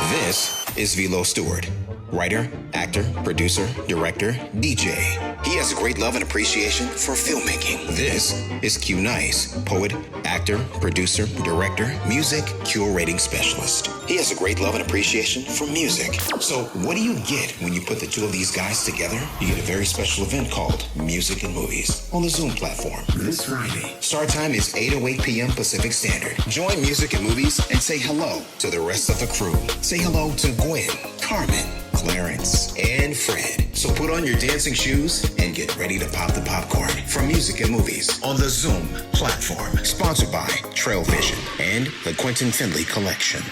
This is Velo Stewart, writer, actor, producer, director, DJ. He has a great love and appreciation for filmmaking. This is Q Nice, poet, actor, producer, director, music, curating specialist. He has a great love and appreciation for music. So what do you get when you put the two of these guys together? You get a very special event called Music and Movies on the Zoom platform this Friday. Start time is 8:08 p.m. Pacific Standard. Join Music and Movies and say hello to the rest of the crew. Say hello to Gwen, Carmen, Clarence, and Fred. So put on your dancing shoes and get ready to pop the popcorn from Music and Movies on the Zoom platform. Sponsored by TRILLVISION and the Quentin Findlay Collection.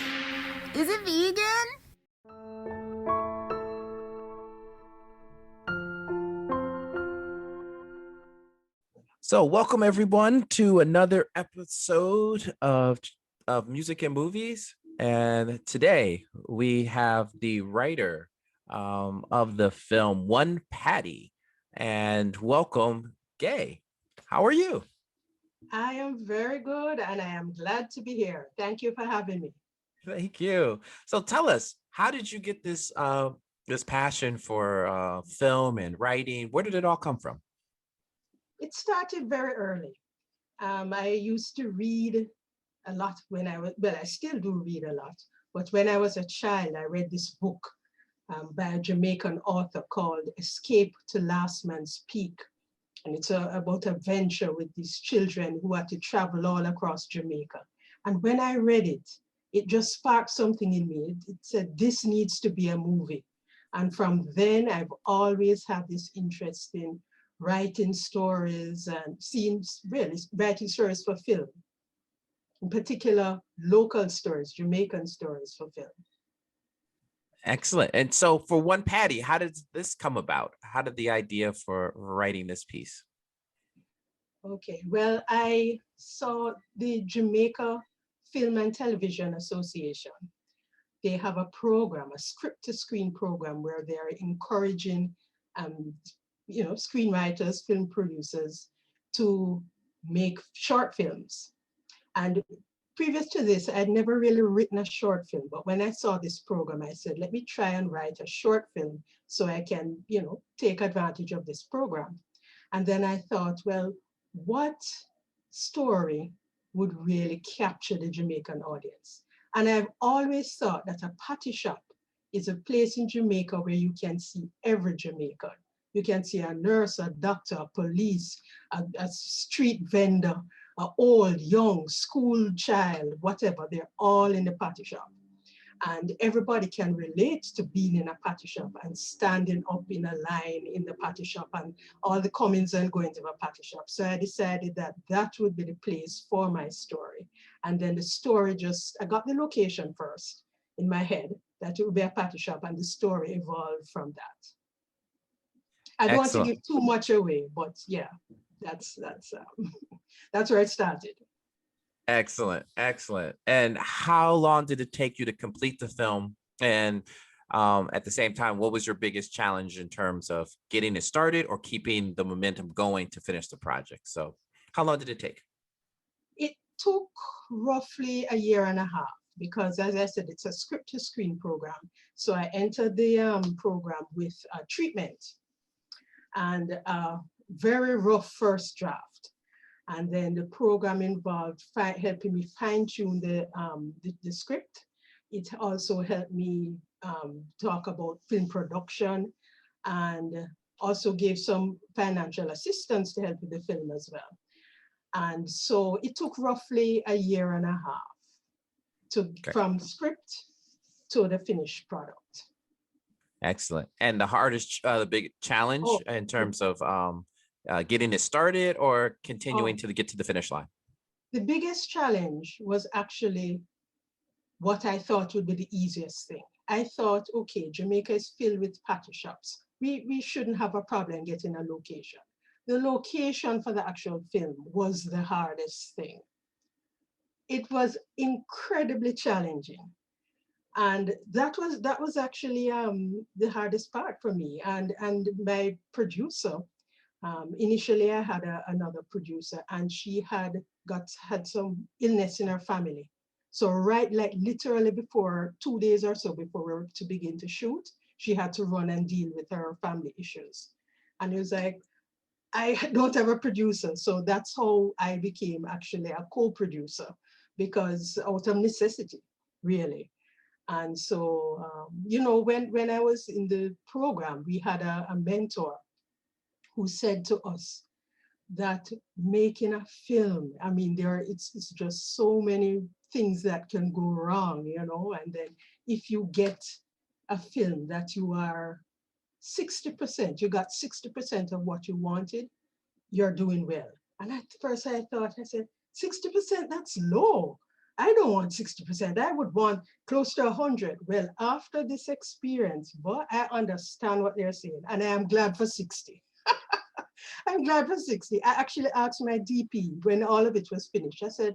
Is it vegan? So welcome everyone to another episode of Music and Movies. And today we have the writer of the film One Patty, and welcome Gay. How are you? I am very good and I am glad to be here. Thank you for having me. Thank you. So tell us, how did you get this this passion for film and writing? Where did it all come from? It started very early. I used to read a lot when I was, well, I still do read a lot, but when I was a child, I read this book by a Jamaican author called Escape to Last Man's Peak. And it's about a venture with these children who had to travel all across Jamaica. And when I read it, it just sparked something in me. It said, this needs to be a movie. And from then, I've always had this interest in writing stories and writing stories for film. In particular, local stories, Jamaican stories for film. Excellent. And so for One Patty, how did this come about? How did the idea for writing this piece? Okay, well, I saw the Jamaica Film and Television Association. They have a program, a script-to-screen program, where they're encouraging screenwriters, film producers to make short films. And previous to this, I'd never really written a short film, but when I saw this program, I said, let me try and write a short film so I can, take advantage of this program. And then I thought, well, what story would really capture the Jamaican audience? And I've always thought that a patty shop is a place in Jamaica where you can see every Jamaican. You can see a nurse, a doctor, a police, a street vendor, an old, young, school child, whatever. They're all in the patty shop. And everybody can relate to being in a patty shop and standing up in a line in the patty shop and all the comings and goings of a patty shop. So I decided that that would be the place for my story. And then the story I got the location first in my head, that it would be a patty shop, and the story evolved from that. I don't want to give too much away, but yeah, that's where it started. Excellent, excellent. And how long did it take you to complete the film? And at the same time, what was your biggest challenge in terms of getting it started or keeping the momentum going to finish the project? So how long did it take? It took roughly a year and a half because, as I said, it's a script-to-screen program. So I entered the program with a treatment and a very rough first draft. And then the program involved helping me fine-tune the script. It also helped me talk about film production and also gave some financial assistance to help with the film as well. And so it took roughly a year and a half from script to the finished product. Excellent. And the hardest, the big challenge in terms of getting it started or continuing to get to the finish line? The biggest challenge was actually what I thought would be the easiest thing. I thought, okay, Jamaica is filled with patty shops. We shouldn't have a problem getting a location. The location for the actual film was the hardest thing. It was incredibly challenging. And that was actually the hardest part for me. And my producer, initially I had another producer, and she had some illness in her family. So right, like literally before 2 days or so before we were to begin to shoot, she had to run and deal with her family issues. And it was like, I don't have a producer. So that's how I became actually a co-producer, because out of necessity, really. And so, when I was in the program, we had a mentor who said to us that making a film, I mean, it's just so many things that can go wrong, and then if you get a film that you are 60%, you got 60% of what you wanted, you're doing well. And at first I thought, I said, 60%, that's low. I don't want 60%. I would want close to 100. Well, after this experience, but I understand what they're saying, and I am glad for 60. I'm glad for 60. I actually asked my DP when all of it was finished. I said,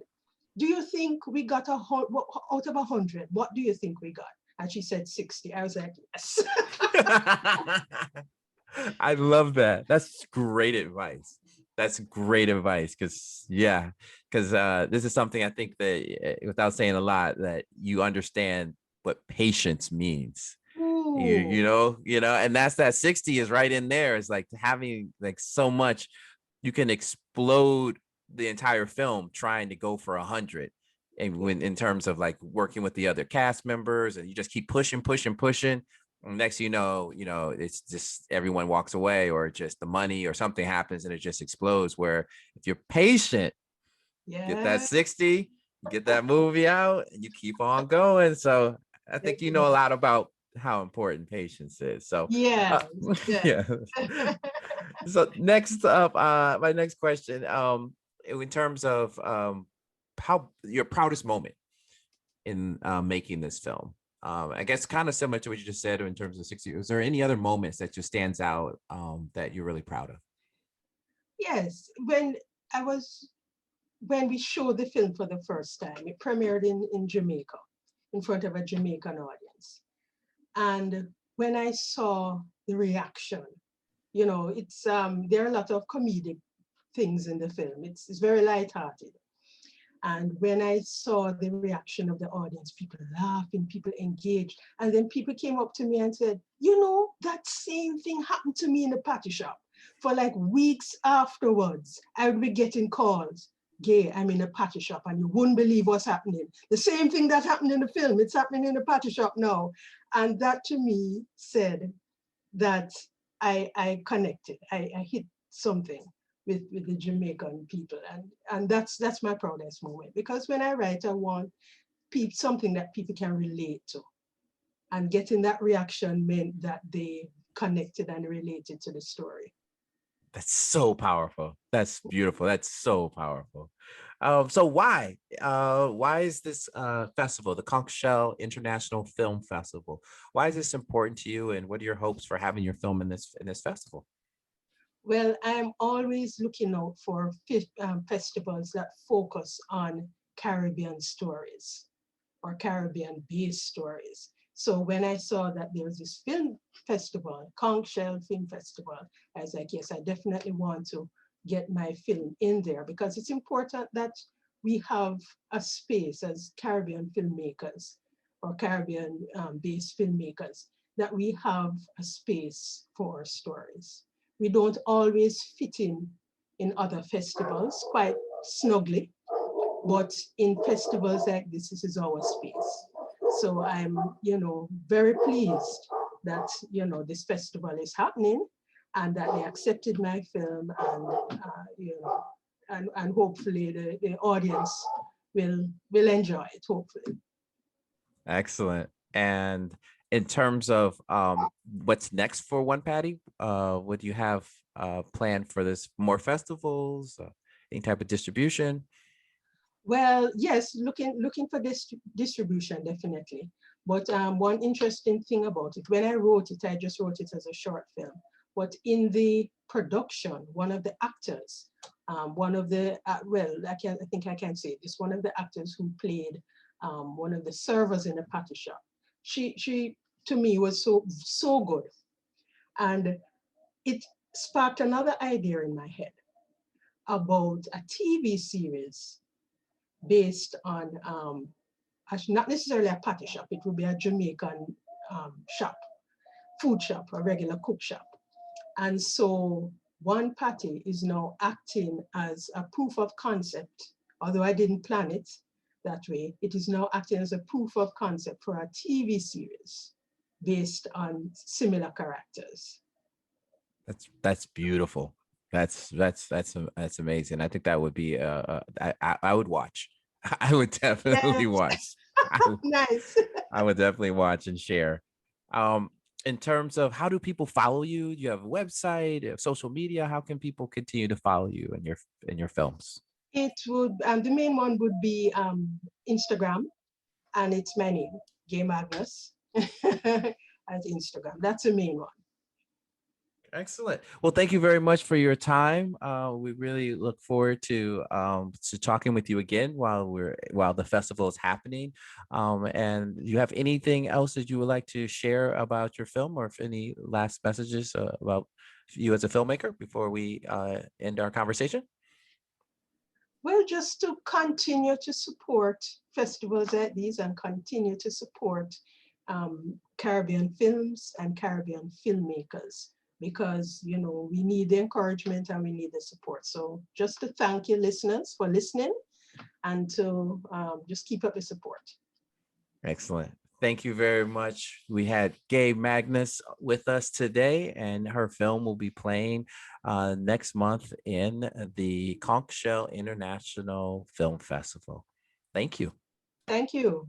do you think we got out of 100? What do you think we got? And she said 60. I was like, yes. I love that. That's great advice. That's great advice. Because this is something I think that, without saying a lot, that you understand what patience means. And that's that 60 is right in there. It's like having like so much, you can explode the entire film trying to go for 100. And when in terms of like working with the other cast members, and you just keep pushing. And next it's just everyone walks away, or just the money or something happens and it just explodes. Where if you're patient, get that 60, get that movie out, and you keep on going. So I think you know a lot about how important patience is. So yeah. So next up, my next question, in terms of how your proudest moment in making this film. I guess kind of similar to what you just said in terms of 60. Is there any other moments that just stands out that you're really proud of? Yes, when we showed the film for the first time, it premiered in Jamaica, in front of a Jamaican audience. And when I saw the reaction, it's there are a lot of comedic things in the film. It's very lighthearted. And when I saw the reaction of the audience, people laughing, people engaged, and then people came up to me and said, that same thing happened to me in the patty shop. For like weeks afterwards, I would be getting calls, Gay, I'm in a patty shop, and you wouldn't believe what's happening. The same thing that happened in the film, it's happening in the patty shop now. And that to me said that I connected, I hit something with the Jamaican people. And that's my proudest moment, because when I write, I want something that people can relate to. And getting that reaction meant that they connected and related to the story. That's so powerful. That's beautiful. That's so powerful. So why is this festival, the Conch International Film Festival, why is this important to you, and what are your hopes for having your film in this festival? Well, I'm always looking out for festivals that focus on Caribbean stories or Caribbean-based stories. So when I saw that there was this film festival, Conch Film Festival, I was like, yes, I definitely want to get my film in there, because it's important that we have a space as Caribbean filmmakers or Caribbean-based filmmakers, that we have a space for our stories. We don't always fit in other festivals quite snugly, but in festivals like this is our space. So I'm, very pleased that, this festival is happening, and that they accepted my film, and hopefully the audience will enjoy it, hopefully. Excellent. And in terms of what's next for One Patty, what do you have planned for this? More festivals, any type of distribution? Well, yes, looking for this distribution, definitely. But one interesting thing about it, when I wrote it, I just wrote it as a short film. But in the production, one of the actors, one of the, I think I can say this, one of the actors who played one of the servers in the patty shop, she to me was so good. And it sparked another idea in my head about a TV series based on not necessarily a patty shop, it would be a Jamaican shop, food shop, a regular cook shop. And so one patty is now acting as a proof of concept, although I didn't plan it that way. It is now acting as a proof of concept for a TV series based on similar characters. That's beautiful. That's amazing. I think that would be I would watch. I would definitely Yes. watch. Nice. I would definitely watch and share. In terms of how do people follow you? Do you have a website, social media? How can people continue to follow you in your films? It would, the main one would be Instagram, and it's my name, Gay Magnus, as Instagram. That's the main one. Excellent. Well, thank you very much for your time. We really look forward to talking with you again while the festival is happening. And do you have anything else that you would like to share about your film, or if any last messages about you as a filmmaker before we end our conversation? Well, just to continue to support festivals like these and continue to support Caribbean films and Caribbean filmmakers, because, you know, we need the encouragement and we need the support. So just to thank you listeners for listening, and to just keep up the support. Excellent. Thank you very much. We had Gay Magnus with us today, and her film will be playing next month in the Conch International Film Festival. Thank you. Thank you.